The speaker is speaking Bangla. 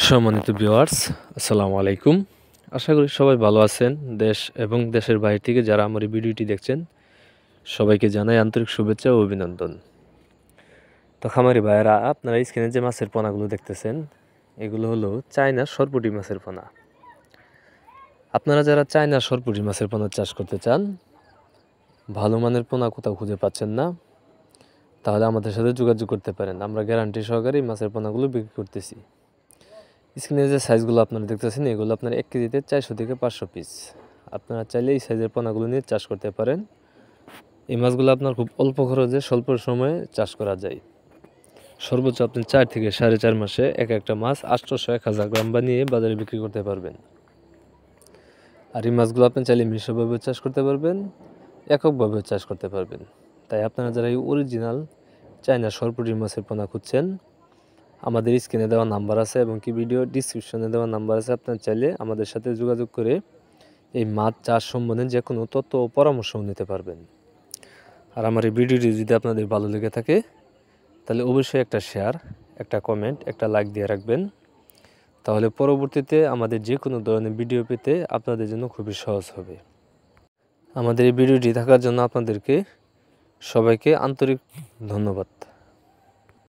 সম্মানিত ভিউয়ার্স, আসসালামু আলাইকুম। আশা করি সবাই ভালো আছেন। দেশ এবং দেশের বাইরে থেকে যারা আমার এই ভিডিওটি দেখছেন, সবাইকে জানাই আন্তরিক শুভেচ্ছা ও অভিনন্দন। তো খামারি ভাইয়েরা, আপনারা স্ক্রিনে যে মাছের পোনাগুলো দেখতেছেন, এগুলো হলো চায়না সরপুঁটি মাছের পোনা। আপনারা যারা চায়না সরপুঁটি মাছের পোনা চাষ করতে চান, ভালো মানের পোনা কোথাও খুঁজে পাচ্ছেন না, তাহলে আমাদের সাথে যোগাযোগ করতে পারেন। আমরা গ্যারান্টি সহকারে এই মাছের পোনাগুলো বিক্রি করতেছি। স্ক্রিনে যে সাইজগুলো আপনারা দেখতেছেন, এগুলো আপনার 1 কেজিতে 400 থেকে 500 পিস। আপনারা চাইলে এই সাইজের পোনাগুলো নিয়ে চাষ করতে পারেন। এই মাছগুলো আপনার খুব অল্প খরচে স্বল্প সময়ে চাষ করা যায়। সর্বোচ্চ আপনি 4 থেকে 4.5 মাসে একটা মাছ 800-1000 গ্রাম বানিয়ে বাজারে বিক্রি করতে পারবেন। আর এই মাছগুলো আপনি চাইলে মিশ্রভাবে চাষ করতে পারবেন, এককভাবে চাষ করতে পারবেন। তাই আপনারা যারা এই অরিজিনাল চায়না সরপুঁটি মাছের পোনা খুঁজছেন, আমাদের স্ক্রিনে দেওয়া নাম্বার আছে এবং ভিডিও ডিসক্রিপশনে দেওয়া নাম্বার আছে। আপনারা চাইলে আমাদের সাথে যোগাযোগ করে এই মাছ চাষ সম্বন্ধে যে কোনো তথ্য ও পরামর্শও নিতে পারবেন। আর আমার এই ভিডিওটি যদি আপনাদের ভালো লেগে থাকে, তাহলে অবশ্যই একটা শেয়ার, একটা কমেন্ট, একটা লাইক দিয়ে রাখবেন। তাহলে পরবর্তীতে আমাদের যে কোনো ধরনের ভিডিও পেতে আপনাদের জন্য খুবই সহজ হবে। আমাদের এই ভিডিওটি দেখার জন্য আপনাদেরকে সবাইকে আন্তরিক ধন্যবাদ।